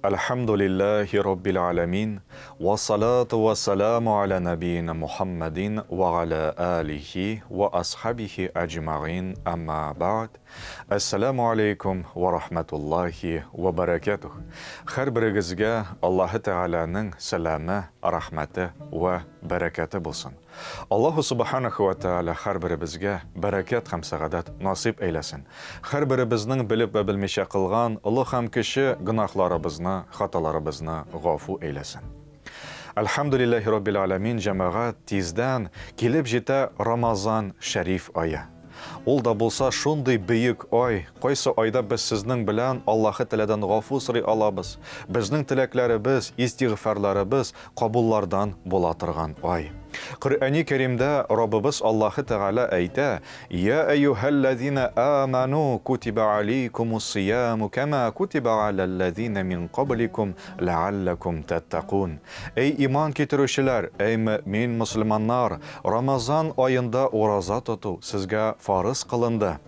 Alhamdulillahi Rabbil alamin, wa salatu wa salamu ala nabiyyina Muhammadin wa ala alihi wa ashabihi ajma'in, amma ba'd. Assalamu alaikum wa rahmatullahi wa barakatuh. Har birigizga Alloh taolaning salami, rahmati va barakati bo'lsin. Alloh subhanahu va taala har biribizga barakat ham sa'odat nasib eylesin. Har biribizning bilib va bilmishcha qilgan ulug' ham kishi gunohlarimizni, xatolarimizni g'afu eylesin. Alhamdulillahi Rabbil alamin, jamoat tezdan kelib jeta Ramazon sharif oyi. Ул да булса шундый бөек ай, кайсы айда без сезнең белән Аллаһы Тәгаләдән гафу сорый алабыз. Безнең теләкләребез, истигъфарларыбыз кабуллардан була торган ай. Коръәни Кәримдә Раббыбыз Аллаһы Тәгалә әйтә: "Я айюхаллазина аману кутиба алейкумус сияму кама кутиба алаллазина мин кабликум лааллакум таттакун." Эй иман китерүчеләр, эй мөмин мусламаннар, Рамазан айында ураза тоту сезгә фарыз кылынды.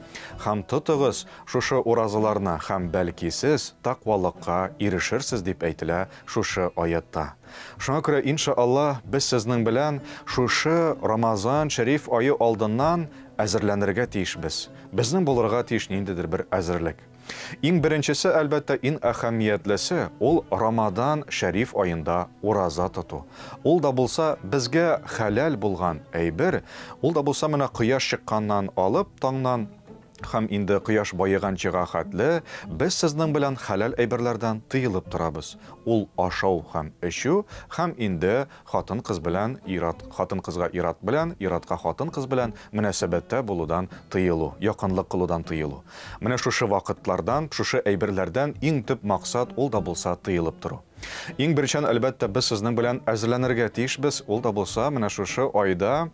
Һәм тотыгыз шушы уразаларны, һәм бәлки сез тақвалыкка ирешерсез дип әйтелә шушы аятта. Шуңа күрә иншааллах без сезнең белән шушы Рамазан шәриф айы алдыннан әзерләнергә тиешбез. Безнең булырга тиеш ниндидер бер әзерлек. Иң беренчесе, әлбәттә, иң әһәмиятлесе ул Рамазан шәриф айында ураза тоту. Ул да булса безгә хәләл булган әйбер, ул да булса менә кояш чыкканнан алып таңнан һәм инде кояш байыганчыга хәтле без сезнең белән хәләл әйберләрдән тыелып торабыз. Ул ашау һәм эчү, һәм инде хатын-кыз белән хатын-кызга ират белән, иратка хатын-кыз белән мөнәсәбәттә булудан тыелу, якынлык кылудан тыелу. Менә шушы вакытлардан, шушы әйберләрдән иң төп максат ул да булса тыелып тору. Иң беренчән, әлбәттә, без сезнең белән әзерләнергә тиешбез. Ул да булса, менә шушы айда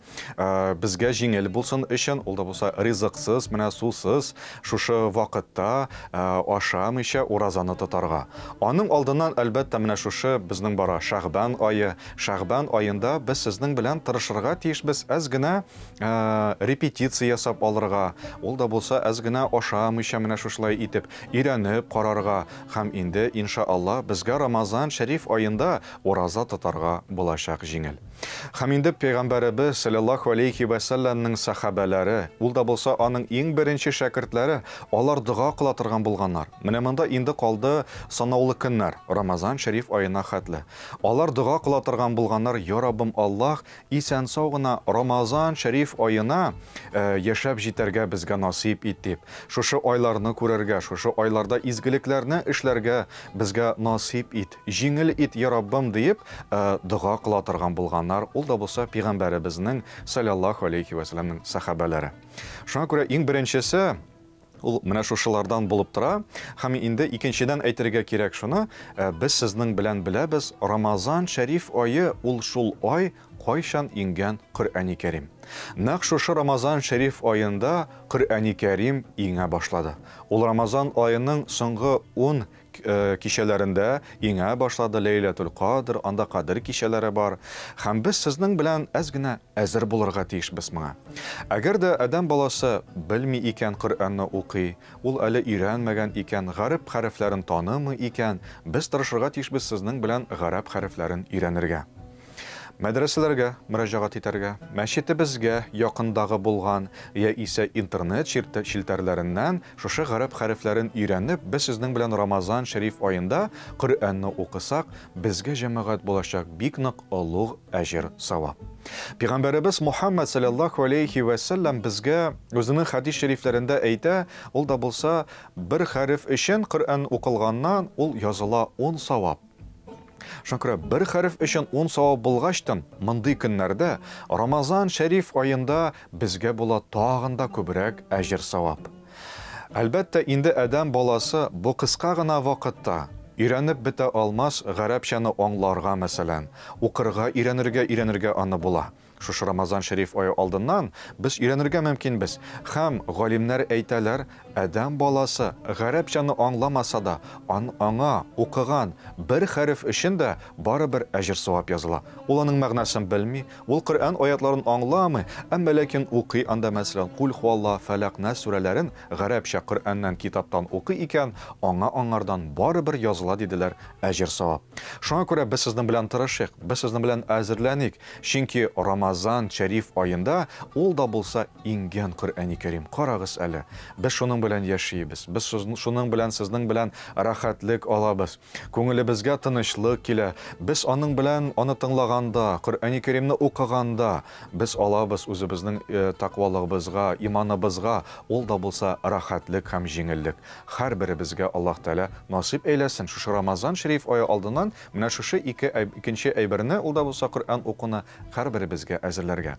безгә җиңел булсын өчен, ул да булса ризыксыз, менә сусыз, шушы вакытта ашамыйча уразаны тотарга. Аның алдыннан, әлбәттә, менә шушы безнең бара Шәгъбан айы. Шәгъбан айында без сезнең белән тырышырга тиешбез, әз генә репетиция ясап алырга. Ул да булса, әз генә ашамыйча менә шушылай итеп өйрәнеп карарга. Һәм инде иншааллах безгә Рамазан шәриф айында ураза тотарга булачак җиңел. Һәм инде Пәйгамбәребез саллаллаһу алейхи ва салламның сахабалары, ул да булса аның иң беренче шәкертләре, алар дуга кыла торган булганнар. Менә монда инде калды санаулы көннәр Рамазан шәриф айына хәтле. Алар дуга кыла торган булганнар: "Я Раббым Аллаһ, исән сау гына Рамазан шәриф айына яшәп җитәргә безгә насип ит" дип, шушы айларны күрергә, шушы айларда изгелекләрне эшләргә безгә насип ит, җиңел ит, я Раббым дип дуга кыла торган булганнар. Ул да булса Пәйгамбәребезнең саллаллаһу алейхи ва салламның сахабалары. Шуңа күрә иң беренчесе ул менә шушылардан булып тора. Һәм инде икенчедән әйтергә кирәк шуны, без сезнең белән беләбез, Рамазан шәриф айы ул шул ай кайчан ингән Коръәни Кәрим. Нәкъ шушы Рамазан шәриф айында Коръәни Кәрим иңә башлады. Ул Рамазан айының соңгы 10 кичәләрендә иңә башлады Лейләтул Кадр, анда Кадр кичәләре бар. Һәм без сезнең белән әз генә әзер булырга тиешбез моңа. Әгәр дә адәм баласы белми икән Коръәнне укый, ул әле өйрәнмәгән икән, гарәп хәрефләрен танымый икән, без тырышырга тиешбез сезнең белән гарәп хәрефләрен өйрәнергә. Мәдрәсәләргә мөрәҗәгать итәргә, мәчетебезгә якындагы булган яисә интернет челтәрләреннән шушы гарәп хәрефләрен өйрәнеп, без сезнең белән Рамазан шәриф айында Коръәнне укысак, безгә җәмәгать булачак бик нык олуг әҗр савап. Пәйгамбәребез Мухаммад саллаллаһу алейхи ва саллям безгә үзенең хадис шәрифләрендә әйтә, ул да булса бер хәреф өчен Коръән укылганнан ул языла 10 савап. Шуңа бер хәреф өчен 10 савап булгачтан, мондый көннәрдә Рамазан шәриф айында безгә була тагын да күбрәк әҗр савап. Әлбәттә, инде адәм баласы бу кыска гына вакытта өйрәнеп бетә алмас гарәпчәне аңларга мәсәлән, укырга, өйрәнергә аны була. шушы Рамазан шәриф ае алдыннан без өйрәнергә мөмкинбез. Һәм галимнәр әйтәләр, адам баласы гарәпчаны аңламаса да, аңа укыган бер хәреф өчен дә барыбер әҗр савап языла. Ул аның мәгънәсен белми, ул Коръән аятларын аңламый, әмма ләкин укый анда мәсәлән Кул хуалла, Фәләк, Нас сүрәләрен гарәпчә Коръәннән китаптан укый икән, аңардан барыбер языла диделәр әҗр савап. Шуңа күрә без сезнең белән тырышыйк, без сезнең белән әзерләник, чөнки Рамазан шәриф аенда ул да булса ингән Коръәни Кәрим. Карагыз әле. Без шуның белән яшибез. Без шуның белән сезнең белән рәхәтлек алабыз. Күңелебезгә тынычлык килә. Без аның белән аны тыңлаганда, Коръәни Кәримне укыганда, без алабыз үзебезнең тақвалыгыбызга, иманыбызга, ул да булса рәхәтлек һәм җиңеллек. Һәрберебезгә Аллаһ Тәала насип әйләсен. Шушы Рамазан шәриф ае алдыннан менә шушы икенче әйберне ул да булса Коръән укуны һәрберебезгә әзерләргә.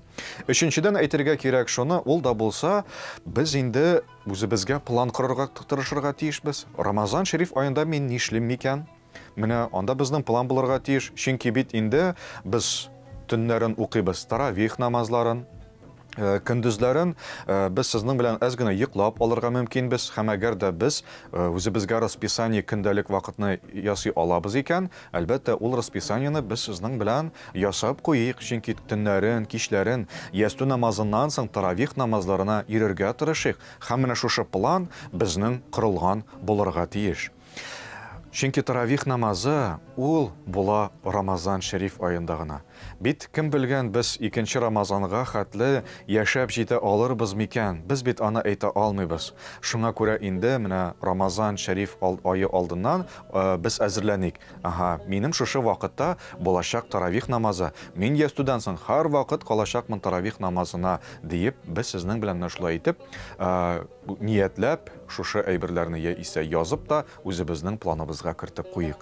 Өченчедән әйтергә кирәк шуны, ул да булса без инде үзебезгә план корырга тырышырга тиешбез. Рамазан шәриф аенда мин нишлим микән? Менә анда безнең план булырга тиеш. Чөнки бит инде без төннәрен укыйбыз, таравих намазларын, көндүзләрен без сезнең белән әз генә йоклап алырга мөмкинбез. Һәм әгәр дә без үзебезгә расписание көндәлек вакытны ясый алабыз икән, әлбәттә ул расписаниены без сезнең белән ясап куйыйк. Чөнки төннәрен, кичләрен, ястү намазыннан соң таравих намазларына йөрергә тырышыйк. Һәм менә шушы план безнең корылган булырга тиеш. Чөнки таравих намазы ул була Рамазан шәриф аенда гына. Бит кем белгән, без икенче Рамазанга хәтле яшәп җитә алырбыз микән? Без бит аны әйтә алмыйбыз. Шуңа күрә инде менә Рамазан шәриф ае алдыннан без әзерләник. Минем шушы вакытта булачак таравих намазы. Мин ястүдән соң һәр вакыт калачакмын таравих намазына диеп, без сезнең белән шулай итеп, ниятләп шушы әйберләрне исә язып та үзебезнең планыбызга кертеп куйык.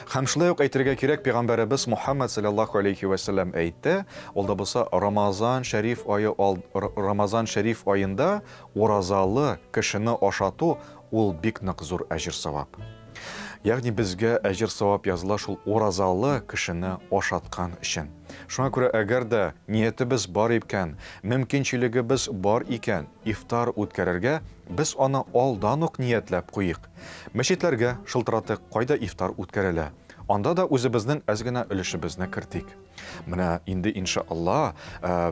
Һәм шулай ук әйтергә кирәк, пәйгамбәребез Мухаммад саллаллаһу алейхи ва саллям әйтте, ул да булса Рамазан шәриф аенда уразалы кешене ашату ул бик нык зур әҗр савап. Ягъни безгә әҗр савап языла шул уразалы кешене ашаткан өчен. Шуңа күрә әгәр дә ниятебез бар икән, мөмкинчелегебез бар икән, ифтар үткәрергә, без аны алдан ук ниятләп куйык. Мәчетләргә шылтыратык, кайда ифтар үткәрелә. Анда да үзебезнең әз генә өлешебезне кертик. Менә инде иншаалла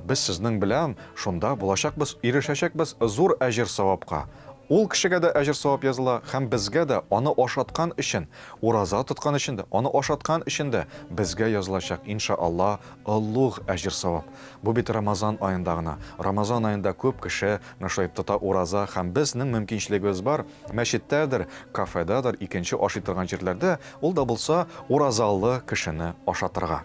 без сезнең белән шунда булачакбыз, ирешәчәкбез зур әҗр савапка. Ул кешегә дә әҗр савап языла, һәм безгә дә аны ашаткан өчен, ураза тоткан өчен дә, аны ашаткан өчен дә безгә язылачак иншаалла улуг әҗр савап. Бу бит Рамазан аенда гына. Рамазан аенда күп кеше шулай тота ураза, һәм безнең мөмкинчелегебез бар. Мәчеттәдер, кафедадыр, икенче ашый торган җирләрдә ул да булса уразалы кешене ашатырга.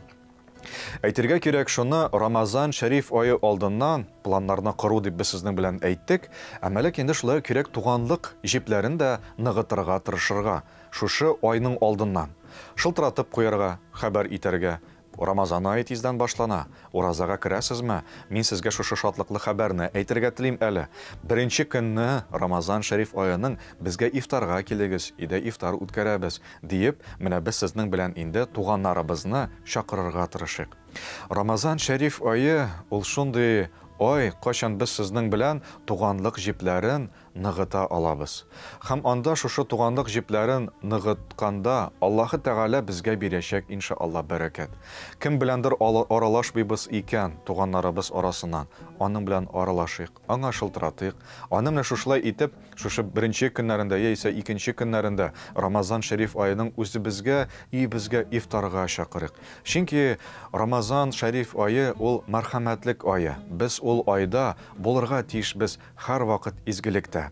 Әйтергә кирәк шуны, Рамазан шәриф ае алдыннан планнарны кору дип без сезнең белән әйттек, әмма ләкин инде шулай кирәк туганлык җипләрен дә ныгытырга тырышырга. Шушы айның алдыннан шылтыратып куярга, хәбәр итәргә. Рамазан ае тиздән башлана. Уразага керәсезме? Мин сезгә шушы шатлыклы хәбәрне әйтергә телим әле. Беренче көнне Рамазан шәриф аеның безгә ифтарга килегез, иде ифтар үткәрәбез диеп, менә без сезнең белән инде туганнарыбызны чакырырга тырышыйк. Рамазан шәриф ае ул шундый ай, кайчан без сезнең белән туганлык җипләрен ныгыта алабыз. Һәм анда шушы туганлык җипләрен ныгытканда Аллаһы Тәгалә безгә бирәчәк иншаалла бәрәкәт. Кем беләндер аралашмыйбыз икән туганнарыбыз арасыннан, аның белән аралашыйк, аңа шылтыратыйк. Аны менә шушылай итеп, шушы беренче көннәрендә яисә икенче көннәрендә Рамазан шәриф аеның үзебезгә, безгә ифтарга чакырыйк. Чөнки Рамазан шәриф ае ул мәрхәмәтлек ае. Без ул айда булырга тиешбез һәр вакыт изгелектә.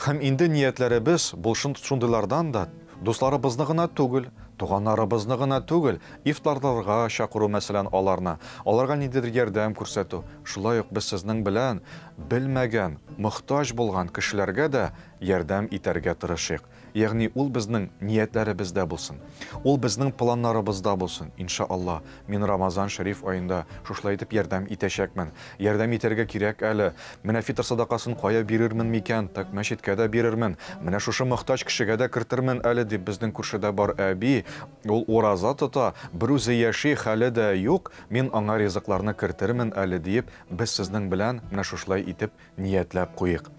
Һәм инде ниятләребез бу шундыйлардан да дусларыбызны гына түгел, туганнарыбызны гына түгел, ифтарларга чакыру мәсәлән аларга ниндидер ярдәм күрсәтү. Шулай ук без сезнең белән белмәгән, мохтаҗ булган кешеләргә дә ярдәм итәргә тырышыйк. ягъни ул безнең ниятләребездә булсын. Ул безнең планнарыбызда булсын. Иншаллах, мин Рамазан шәриф аенда шушлай итеп ярдәм итәчәкмен. Ярдәм итәргә кирәк әле. Менә фитр садакасын кая бирермен микән? Так мәчеткә дә бирермен. Менә шушы мохтаҗ кешегә дә кертермен әле дип безнең күршедә бар әби, ул ураза тота, бер үзе яши, хәле дә юк, мин аңа ризыкларны кертермен әле дип, без сезнең белән менә шушлай итеп ниятләп куйык.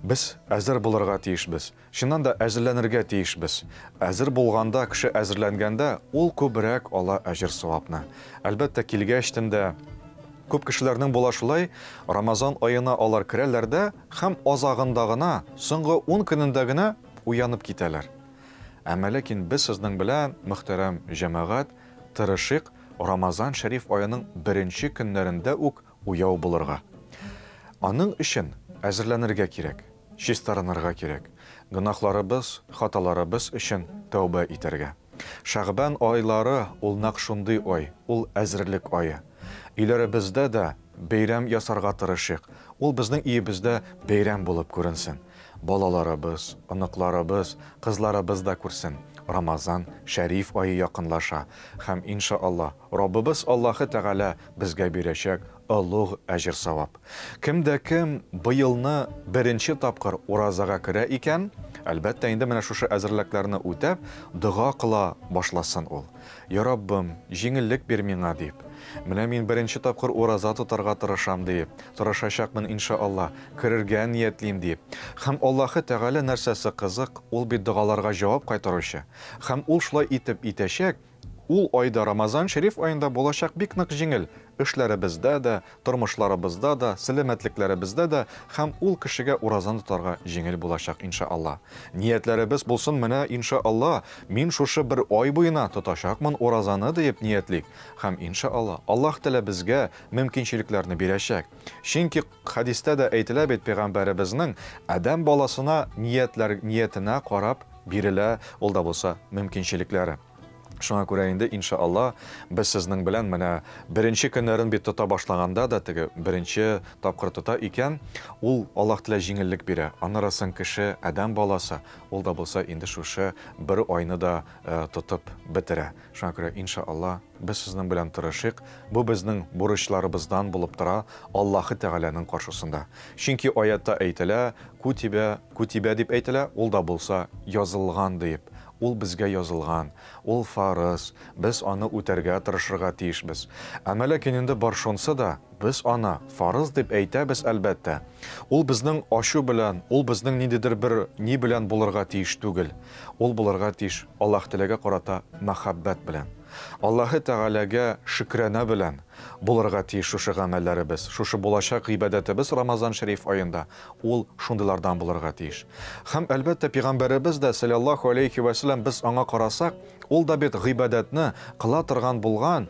Без әзер булырга тиешбез. Шуннан да әзерләнергә тиешбез. Әзер булганда, кеше әзерләнгәндә, ул күбрәк ала әҗр савапны. Әлбәттә, килгәч тендә күп кешеләрнең була шулай, Рамазан аена алар керәләр дә һәм азагында гына, соңгы 10 көнендә генә уянып китәләр. Әмма ләкин без сезнең белән, мөхтәрәм җәмәгать, тырышык Рамазан шәриф аеның беренче көннәрендә үк уяу булырга. Аның өчен әзерләнергә кирәк, чистарынырга кирәк. Гынахларыбыз, хаталарыбыз өчен тәүбә итәргә. Шәгъбан айлары ул нәкъ шундый ай, ул әзерлек ае. Өйләребездә дә бәйрәм ясарга тырышык. Ул безнең өебездә бәйрәм булып күренсен. Балаларыбыз, оныкларыбыз, кызларыбыз да күрсен. Рамазан шәриф айы якынлаша. Һәм иншаллах, Раббыбыз Аллаһы Тәгалә безгә бирәчәк олуг әҗр савап. Кемдә кем быелны беренче тапкыр уразага керә икән, әлбәттә инде менә шушы әзерлекләрне үтәп, дуга кыла башласын ул. Я Раббым, җиңеллек бир миңа дип. Менә мин беренче тапкыр ураза тотарга тырышам дип, тырышачакмын иншаллах, керергә ниятлим дип. Һәм Аллаһы Тәгалә нәрсәсе кызык, ул бит дугаларга җавап кайтаручы. Һәм ул шулай итеп итәчәк. Ул айда Рамазан шәриф аенда булачак бик нык җиңел. Эшләребездә дә, тормышларыбызда да, сәламәтлекләребездә дә һәм ул кешегә уразаны тотарга җиңел булачак иншаллах. Ниятләребез булсын менә иншаллах. Мин шушы бер ай буена тотачакмын уразаны дип ниятлик. Һәм иншаллах Аллаһ Тәгалә безгә мөмкинчелекләрне бирәчәк. Чөнки хадистә дә әйтелә бит пәйгамбәребезнең адәм баласына ниятенә карап бирелә, ул да булса мөмкинчелекләре. Шуңа күрә инде иншаллах без сезнең белән менә беренче көннәрен бит тота башлаганда да теге беренче тапкыр тота икән, ул Аллаһ Тәгалә җиңеллек бирә. Анырасын кеше, адәм баласы, ул да булса инде шушы бер айны да тотып бетерә. Шуңа күрә иншаллах без сезнең белән тырышык, бу безнең бурычларыбыздан булып тора Аллаһы Тәгаләнең каршысында. Чөнки аятта әйтелә, күтибә дип әйтелә, ул да булса язылган дип. Ул безгә язылган, ул фарыз, без аны үтәргә тырышырга тиешбез. Әмма ләкин инде бар шунсы да, без аны фарыз дип әйтәбез әлбәттә. Ул безнең ачу белән, ул безнең ниндидер бер ни белән булырга тиеш түгел. Ул булырга тиеш Аллаһ Тәгаләгә карата мәхәббәт белән. Аллаһы Тәгаләгә шөкранә белән булырга тиеш шушы гамәлләребез, шушы булачак гыйбадәтебез Рамазан шәриф аенда, ул шундыйлардан булырга тиеш. Һәм әлбәттә пәйгамбәребез дә саллаллаһу алейхи ва саллям без аңа карасак, ул да бит гыйбадәтне кыла торган булган,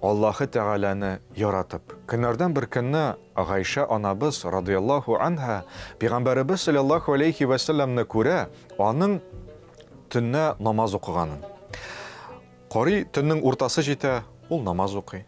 Аллаһы Тәгаләне яратып. Көннәрдән бер көнне Гайша анабыз радиллаһу анха пәйгамбәребез саллаллаһу алейхи ва саллямны күрә, аның төнне намаз укыганын. Карый төннең уртасы җитә, ул намаз укый.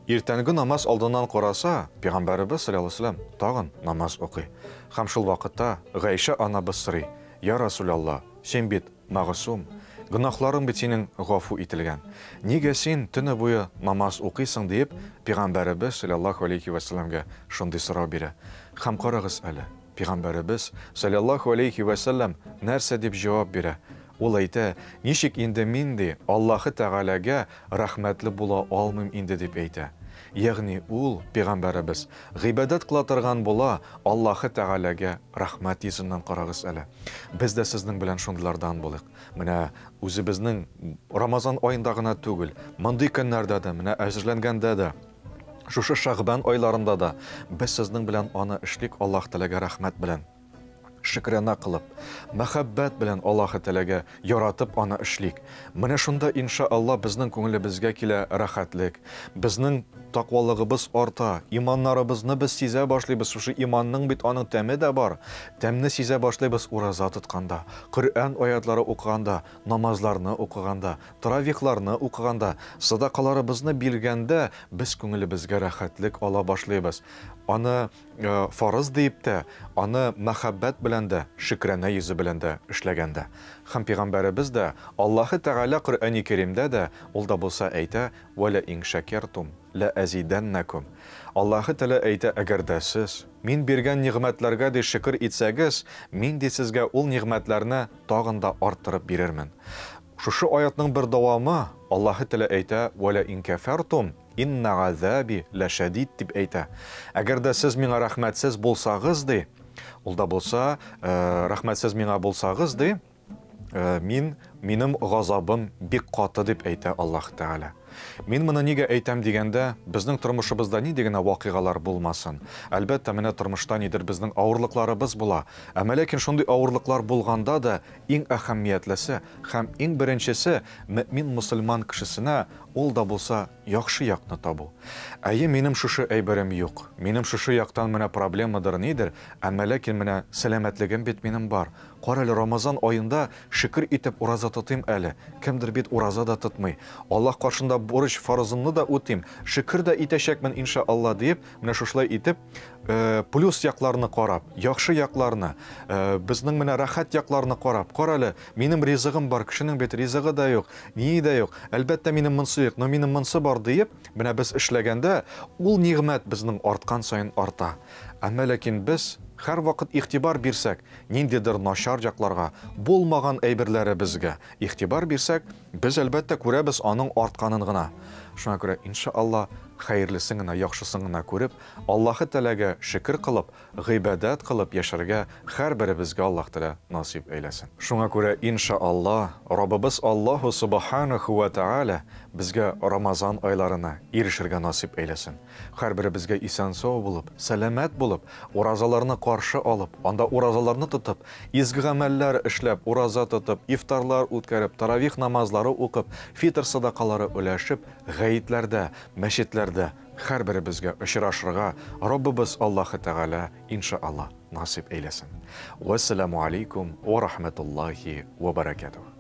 Иртәнге намаз алдыннан караса, пәйгамбәребез саллаллаһу алейхи ва саллям тагын намаз укый. Һәм шул вакытта Гайша анабыз сорый: "Я Расулаллах, син бит мәгъсум, гынахларың бит синең гафу ителгән. Нигә син төне буе намаз укыйсың?" дип пәйгамбәребез саллаллаһу алейхи ва саллямга шундый сорау бирә. Һәм карагыз әле, пәйгамбәребез саллаллаһу алейхи ва саллям нәрсә дип җавап бирә? Ул әйтә: "Ничек инде мин ди Аллаһы Тәгаләгә рәхмәтле була алмыйм инде" дип әйтә. Ягъни ул пәйгамбәребез гыйбадәт кыла торган була, Аллаһы Тәгаләгә рәхмәт йөзеннән карагыз әле. Без дә сезнең белән шундыйлардан булык. Менә үзебезнең Рамазан аенда гына түгел, мондый көннәрдә дә, менә әзерләнгәндә дә, шушы Шәгъбан айларында да без сезнең белән аны эшлик Аллаһ Тәгаләгә рәхмәт белән. Шөкранә кылып, мәхәббәт белән Аллаһы Тәгаләгә яратып аны эшлик. Менә шунда иншаллах безнең күңелебезгә килә рәхәтлек, безнең тақвалыгыбыз арта, иманнарыбызны без сизә башлыйбыз. Шушы иманның бит аның тәме дә бар. Тәмне сизә башлыйбыз ураза тотканда, Коръән аятлары укыганда, намазларны укыганда, таравихларны укыганда, садакаларыбызны биргәндә без күңелебезгә рәхәтлек ала башлыйбыз. Аны фарыз дип тә, аны мәхәббәт белән дә, шөкранә йөзе белән дә эшләгәндә. һәм пәйгамбәребез дә, Аллаһы Тәгалә Коръәни Кәримдә дә ул да булса әйтә: "Ва ла ин шакартум ла азиданнакум". Аллаһы Тәгалә әйтә: "Әгәр дә сез мин биргән нигъмәтләргә дә шөкр итсәгез, мин дә сезгә ул нигъмәтләрне тагын да арттырып бирермен". Шушы аятның бер дәвамы Аллаһы Тәгалә әйтә: "Ва ла ин кафартум инна газаби ла шадид" дип әйтә. Әгәр дә сез миңа рәхмәтсез булсагыз ди, ул да булса, рәхмәтсез миңа булсагыз ди, минем газабым бик каты дип әйтә Аллаһ Тәгалә. Мин моны нигә әйтәм дигәндә, безнең тормышыбызда ни дигән вакыйгалар булмасын. Әлбәттә, менә тормышта нидер безнең авырлыкларыбыз була. Әмма ләкин шундый авырлыклар булганда да иң әһәмиятлесе һәм иң беренчесе мөмин мусульман кешесенә ул да булса яхшы якны табу. Әйе, минем шушы әйберем юк. Минем шушы яктан менә проблемадыр нидер, әмма ләкин менә сәламәтлегем бит минем бар. Кара әле, Рамазан аенда шөкр итеп ураза тотыйм әле. Кемдер бит ураза да тотмый. Аллаһ каршында бурыч фарызымны да үтим, шөкр дә итәчәкмен иншаалла дип, менә шушлай итеп, плюс якларны карап, яхшы якларны, безнең менә рәхәт якларны карап, кара әле, минем ризыгым бар, кешенең бит ризыгы да юк, ни дә юк. Әлбәттә, минем монсы юк, но минем монсы бар дип, менә без эшләгәндә, ул нигъмәт безнең арткан саен арта. Әмма ләкин без һәр вакыт игътибар бирсәк, ниндидер начар якларга, булмаган әйберләре безгә игътибар бирсәк, без әлбәттә күрәбез аның артканын гына. Шуңа күрә иншаалла хәерлесен генә, яхшысын гына күреп, Аллаһы Тәгаләгә шөкр кылып, гыйбадат кылып яшәргә һәрберебезгә Аллаһ Тәгалә насип әйләсен. Шуңа күрә иншаалла Раббыбыз Аллаһу Субханаху ва Тәгалә безгә Рамазан айларына ирешергә насип әйләсен. Һәрберебезгә исән-сау булып, сәламәт булып, уразаларны каршы алып, анда уразаларны тотып, изге гамәлләр эшләп, ураза тотып, ифтарлар үткәреп, таравих намазлары укып, фитр садакалары өләшеп, гаетләрдә, мәчетләрдә һәрберебезгә очрашырга Раббыбыз Аллаһы Тәгалә иншаалла насип әйләсен. Вассаламу алейкум ва рахматуллахи ва баракатух.